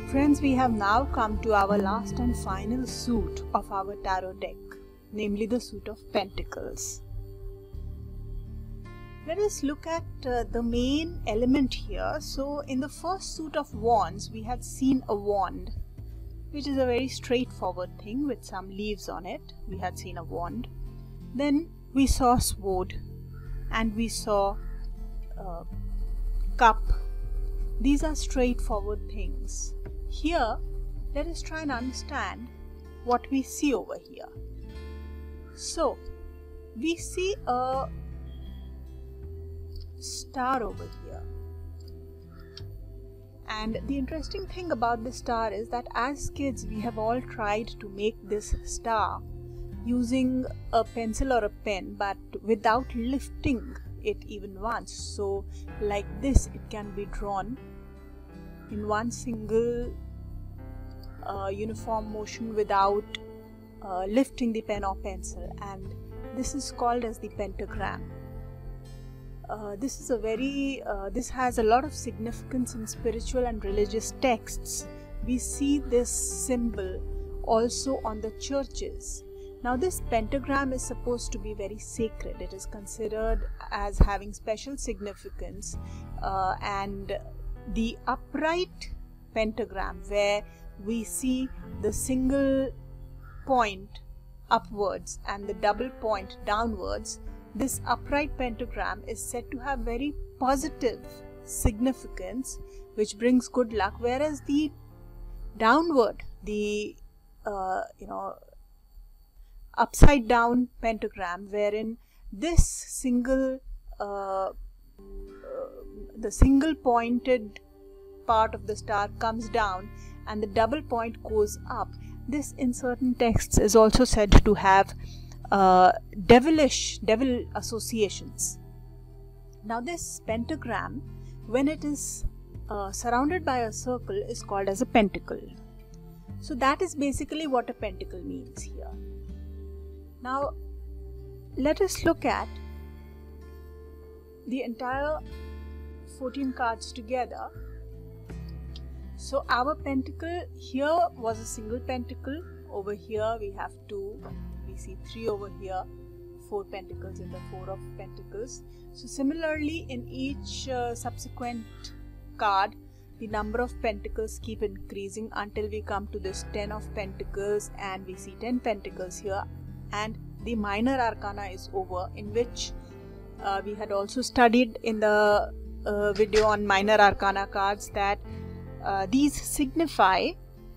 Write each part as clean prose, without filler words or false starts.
Friends, we have now come to our last and final suit of our tarot deck, namely the suit of Pentacles. Let us look at the main element here. So in the first suit of Wands, we had seen a wand, which is a very straightforward thing with some leaves on it. We had seen a wand. Then we saw sword and we saw cup. These are straightforward things. Here, let us try and understand what we see over here. So, we see a star over here. And the interesting thing about this star is that as kids, we have all tried to make this star using a pencil or a pen, but without lifting it even once. So, like this, it can be drawn in one single uniform motion without lifting the pen or pencil, and this is called as the pentagram. This has a lot of significance in spiritual and religious texts. We see this symbol also on the churches. Now this pentagram is supposed to be very sacred. It is considered as having special significance, and the upright pentagram, where we see the single point upwards and the double point downwards, this upright pentagram is said to have very positive significance, which brings good luck, whereas the downward, the upside down pentagram, wherein this single the single pointed part of the star comes down and the double point goes up, this in certain texts is also said to have devil associations. Now this pentagram, when it is surrounded by a circle, is called as a pentacle. So that is basically what a pentacle means here. Now let us look at the entire 14 cards together. So our pentacle here was a single pentacle. Over here we have 2, we see 3 over here, 4 pentacles in the 4 of pentacles. So similarly in each subsequent card, the number of pentacles keep increasing until we come to this 10 of pentacles, and we see 10 pentacles here, and the minor arcana is over, in which we had also studied in the video on minor arcana cards that these signify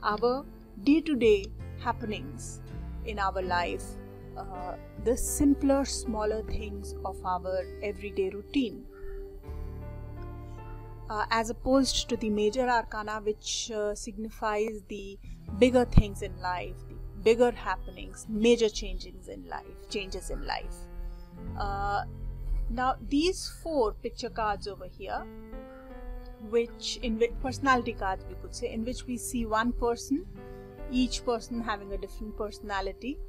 our day-to-day happenings in our life, the simpler, smaller things of our everyday routine, as opposed to the major arcana, which signifies the bigger things in life, the bigger happenings, major changes in life. Now these 4 picture cards over here, which personality cards we could say, in which we see one person, each person having a different personality,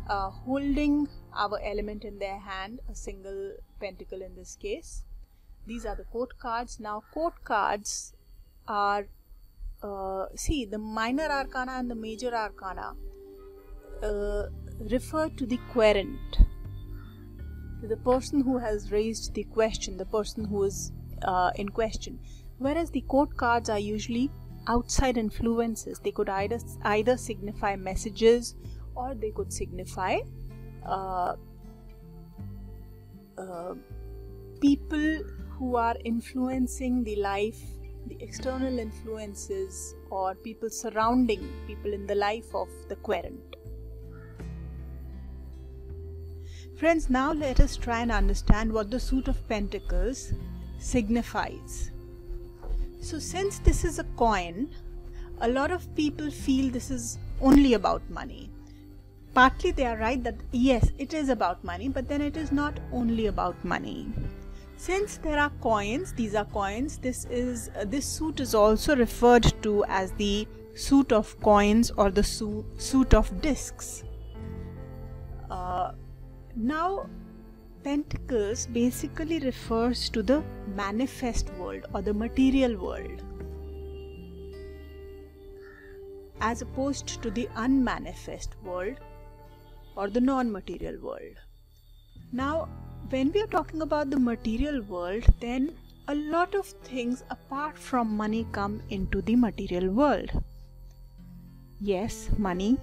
holding our element in their hand, a single pentacle in this case. These are the court cards. Now court cards are, the minor arcana and the major arcana refer to the querent, to the person who has raised the question, the person who is in question, whereas the court cards are usually outside influences. They could either signify messages, or they could signify people who are influencing the life, the external influences, or people surrounding people in the life of the querent. Friends, now let us try and understand what the suit of Pentacles signifies. So since this is a coin, a lot of people feel this is only about money. Partly they are right that yes, it is about money, but then it is not only about money. Since there are coins, these are coins, this suit is also referred to as the suit of coins or the suit of discs. Now Pentacles basically refers to the manifest world or the material world. as opposed to the unmanifest world or the non-material world. Now, when we are talking about the material world, then a lot of things apart from money come into the material world. Yes, money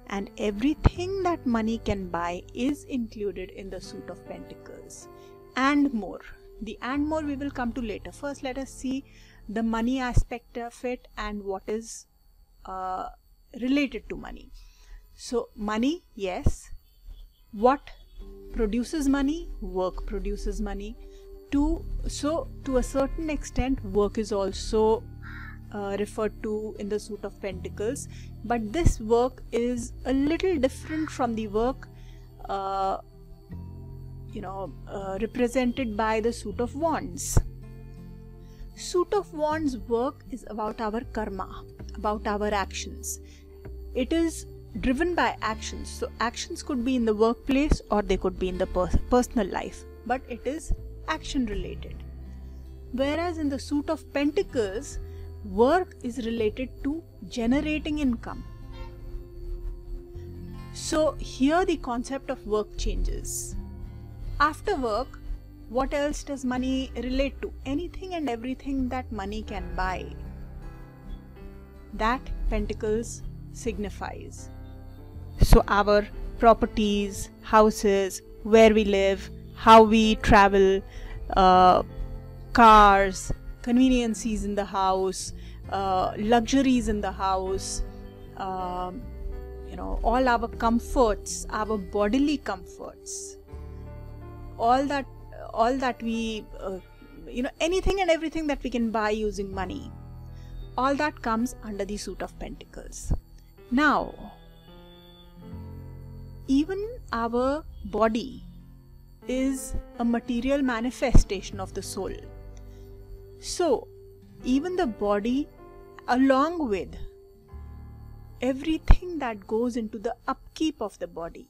and everything that money can buy is included in the suit of pentacles, and more. The and more we will come to later. First, let us see the money aspect of it and what is related to money. So money, yes. What produces money? Work produces money. So to a certain extent, work is also referred to in the suit of pentacles, but this work is a little different from the work represented by the suit of wands. Suit of wands work is about our karma, about our actions. It is driven by actions. So actions could be in the workplace or they could be in the personal life, but it is action related. Whereas in the suit of pentacles, work is related to generating income. So here the concept of work changes. After work, what else does money relate to? Anything and everything that money can buy. That pentacles signifies. So our properties, houses, where we live, how we travel, cars, conveniences in the house, luxuries in the house, all our comforts, our bodily comforts, all that we anything and everything that we can buy using money, all that comes under the suit of pentacles. Now, even our body is a material manifestation of the soul. So even the body, along with everything that goes into the upkeep of the body,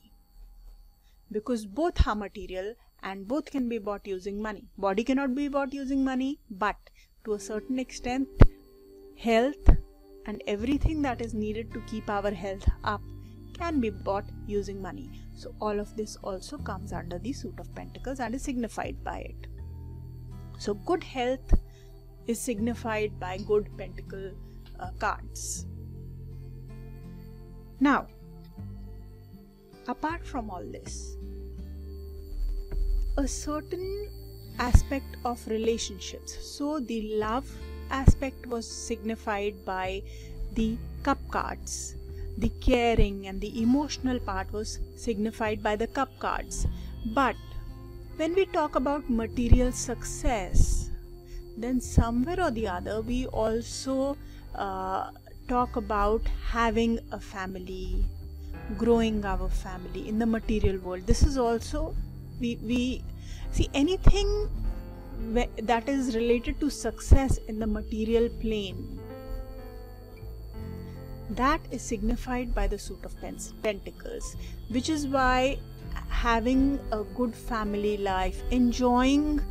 because both are material and both can be bought using money. Body cannot be bought using money, but to a certain extent, health and everything that is needed to keep our health up can be bought using money. So all of this also comes under the suit of pentacles and is signified by it. So good health is signified by good pentacle cards. Now, apart from all this, a certain aspect of relationships. So the love aspect was signified by the cup cards. The caring and the emotional part was signified by the cup cards. But when we talk about material success, then somewhere or the other we also talk about having a family, growing our family in the material world. This is also, we see anything that is related to success in the material plane, that is signified by the suit of pentacles, which is why having a good family life, enjoying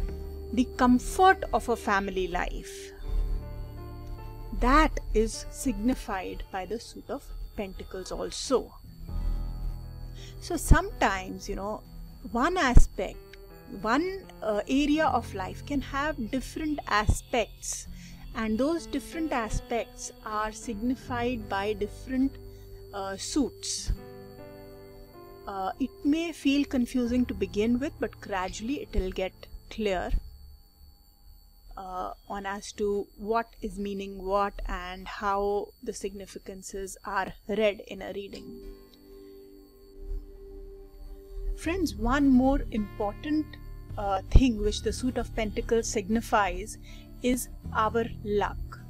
the comfort of a family life, that is signified by the suit of pentacles also. So sometimes, one aspect, one area of life can have different aspects, and those different aspects are signified by different suits. It may feel confusing to begin with, but gradually it will get clear on as to what is meaning what and how the significances are read in a reading. Friends, one more important thing which the suit of pentacles signifies is our luck.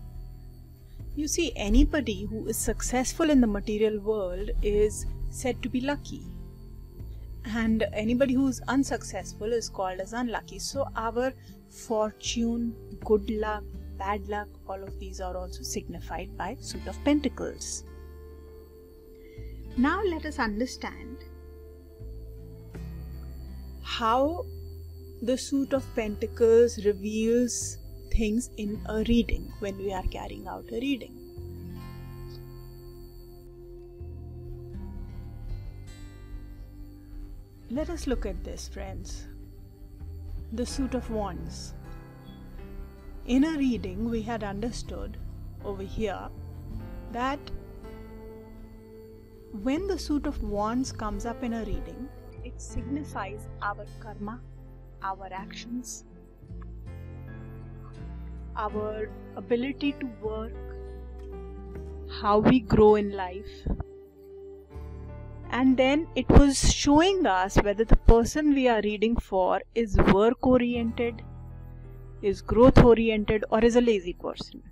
You see, anybody who is successful in the material world is said to be lucky, and anybody who is unsuccessful is called as unlucky. So our fortune, good luck, bad luck, all of these are also signified by suit of pentacles. Now let us understand how the suit of pentacles reveals things in a reading when we are carrying out a reading. Let us look at this, friends. The Suit of Wands. In a reading, we had understood over here that when the Suit of Wands comes up in a reading, it signifies our karma, our actions, our ability to work, how we grow in life. And then it was showing us whether the person we are reading for is work oriented, is growth oriented, or is a lazy person.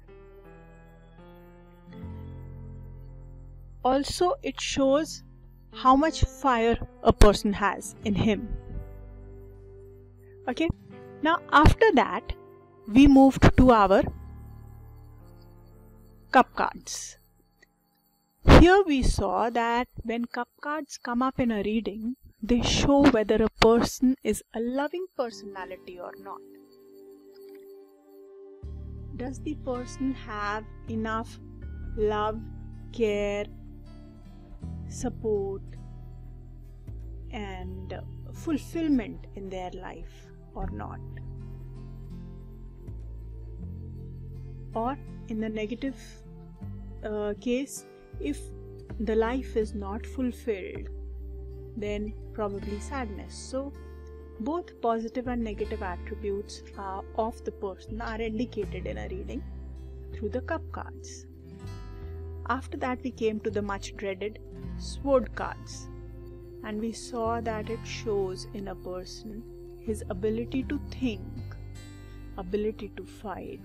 Also, it shows how much fire a person has in him. Okay, now after that we moved to our cup cards. Here we saw that when cup cards come up in a reading, they show whether a person is a loving personality or not. Does the person have enough love, care, support and fulfillment in their life or not? Or in the negative case, if the life is not fulfilled, then probably sadness. So both positive and negative attributes of the person are indicated in a reading through the cup cards. After that we came to the much dreaded sword cards, and we saw that it shows in a person his ability to think, ability to fight,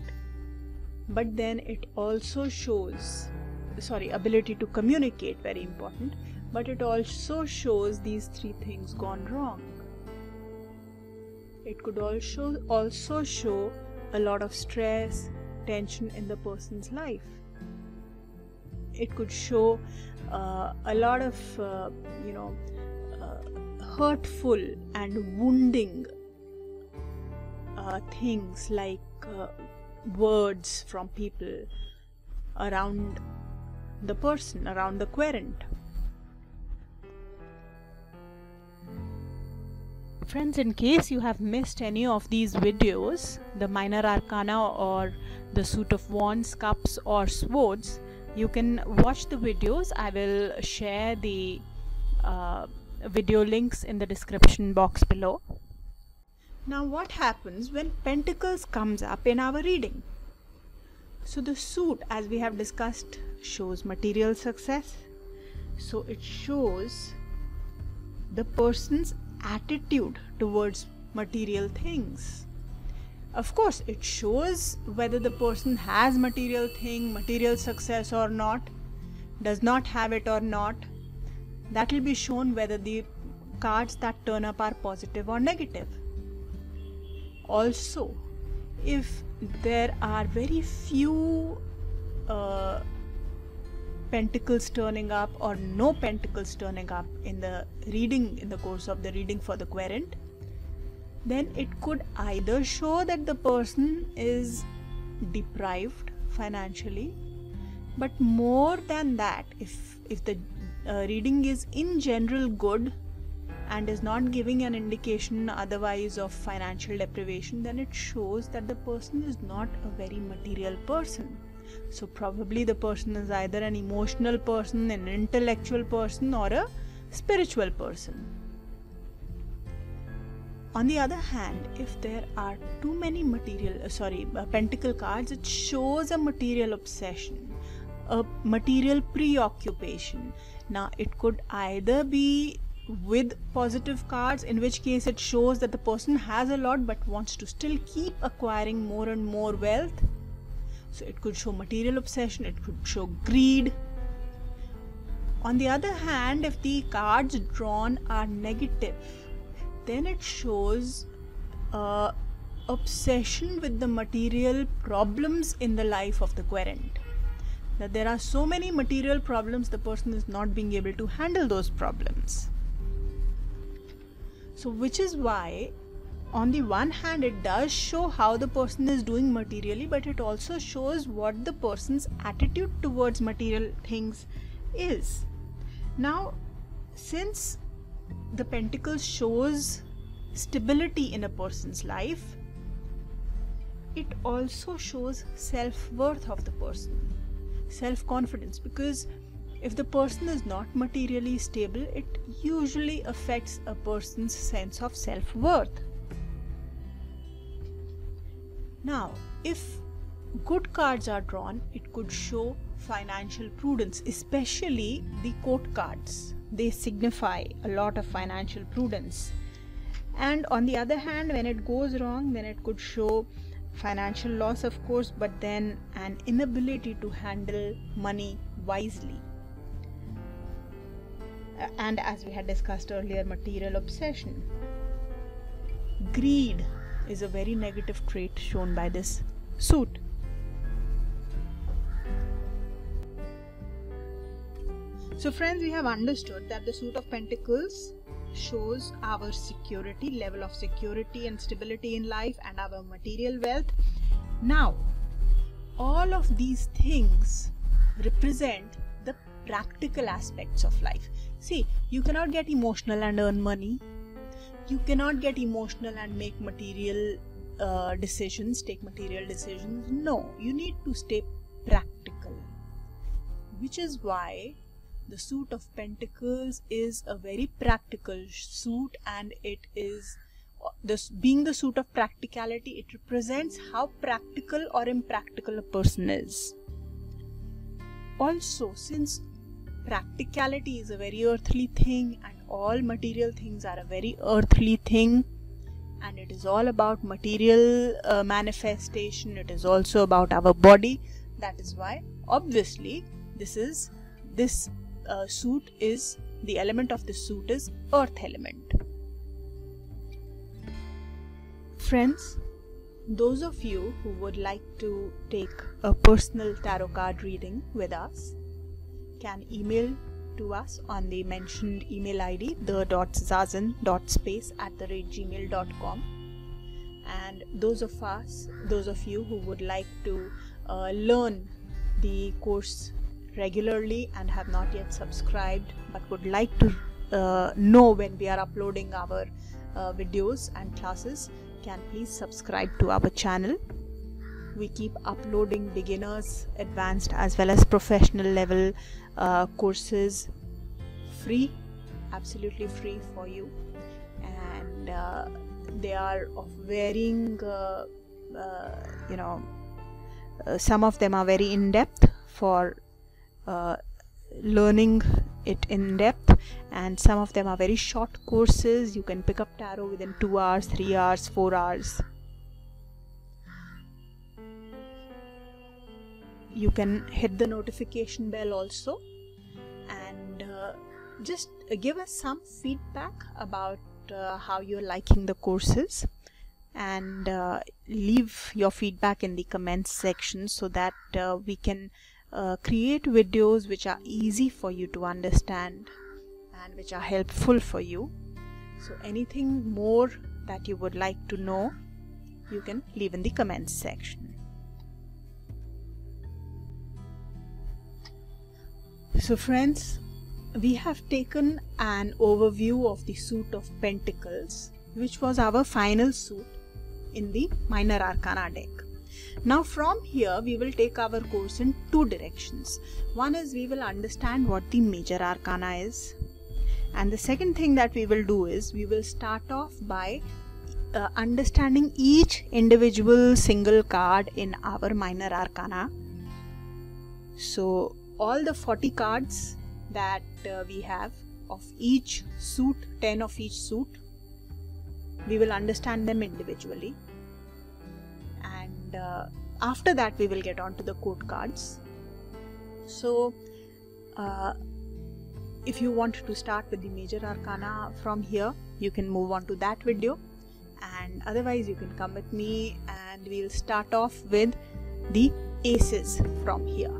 but then it also shows ability to communicate, very important, but it also shows these three things gone wrong. It could also show a lot of stress, tension in the person's life. It could show a lot of hurtful and wounding things like words from people around the person, around the querent. Friends, in case you have missed any of these videos, the Minor Arcana or the Suit of Wands, Cups or Swords, you can watch the videos. I will share the video links in the description box below. Now what happens when Pentacles comes up in our reading? So the suit, as we have discussed, shows material success. So it shows the person's attitude towards material things. Of course, it shows whether the person has material success or not, does not have it or not. That will be shown whether the cards that turn up are positive or negative. Also, if there are very few pentacles turning up or no pentacles turning up in the reading, in the course of the reading for the querent, then it could either show that the person is deprived financially, but more than that, if the reading is in general good and is not giving an indication otherwise of financial deprivation, then it shows that the person is not a very material person. So probably the person is either an emotional person, an intellectual person, or a spiritual person. On the other hand, if there are too many pentacle cards, it shows a material obsession, a material preoccupation. Now it could either be with positive cards, in which case it shows that the person has a lot but wants to still keep acquiring more and more wealth. So it could show material obsession, it could show greed. On the other hand, if the cards drawn are negative, then it shows obsession with the material problems in the life of the querent. That there are so many material problems, the person is not being able to handle those problems. So which is why, on the one hand, it does show how the person is doing materially, but it also shows what the person's attitude towards material things is. Now, since the Pentacles shows stability in a person's life, it also shows self-worth of the person, self-confidence, because if the person is not materially stable, it usually affects a person's sense of self-worth. Now, if good cards are drawn, it could show financial prudence, especially the court cards. They signify a lot of financial prudence. And on the other hand, when it goes wrong, then it could show financial loss, of course, but then an inability to handle money wisely. And as we had discussed earlier, material obsession. Greed is a very negative trait shown by this suit. So friends, we have understood that the suit of Pentacles shows our security, level of security and stability in life, and our material wealth. Now, all of these things represent the practical aspects of life. See, you cannot get emotional and earn money. You cannot get emotional and make material decisions, take material decisions. No, you need to stay practical, which is why the suit of Pentacles is a very practical suit, and it is being the suit of practicality, it represents how practical or impractical a person is. Also, since practicality is a very earthly thing and all material things are a very earthly thing, and it is all about material manifestation, it is also about our body. That is why obviously this suit is, the element of this suit is earth element. Friends, those of you who would like to take a personal tarot card reading with us can email to us on the mentioned email ID, the.zazen.space@gmail.com. And those of you who would like to learn the course regularly and have not yet subscribed but would like to know when we are uploading our videos and classes, can please subscribe to our channel. We keep uploading beginners, advanced as well as professional level courses free, absolutely free for you, and they are of varying some of them are very in-depth for learning it in depth, and some of them are very short courses. You can pick up tarot within 2 hours, 3 hours, 4 hours. You can hit the notification bell also, and just give us some feedback about how you're liking the courses, and leave your feedback in the comments section so that we can create videos which are easy for you to understand and which are helpful for you. So anything more that you would like to know, you can leave in the comments section. So friends, we have taken an overview of the suit of Pentacles, which was our final suit in the Minor Arcana deck. Now from here we will take our course in 2 directions. One is we will understand what the Major Arcana is, and the second thing that we will do is we will start off by understanding each individual single card in our Minor Arcana. So all the 40 cards that we have of each suit, 10 of each suit, we will understand them individually, and after that we will get on to the court cards. So if you want to start with the Major Arcana from here, you can move on to that video, and otherwise you can come with me and we'll start off with the aces from here.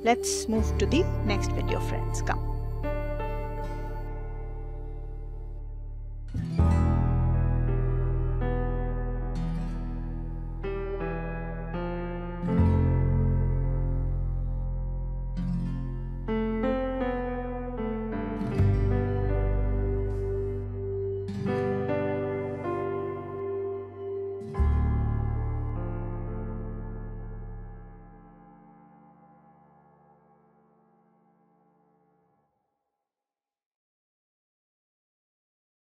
Let's move to the next video, friends. Come.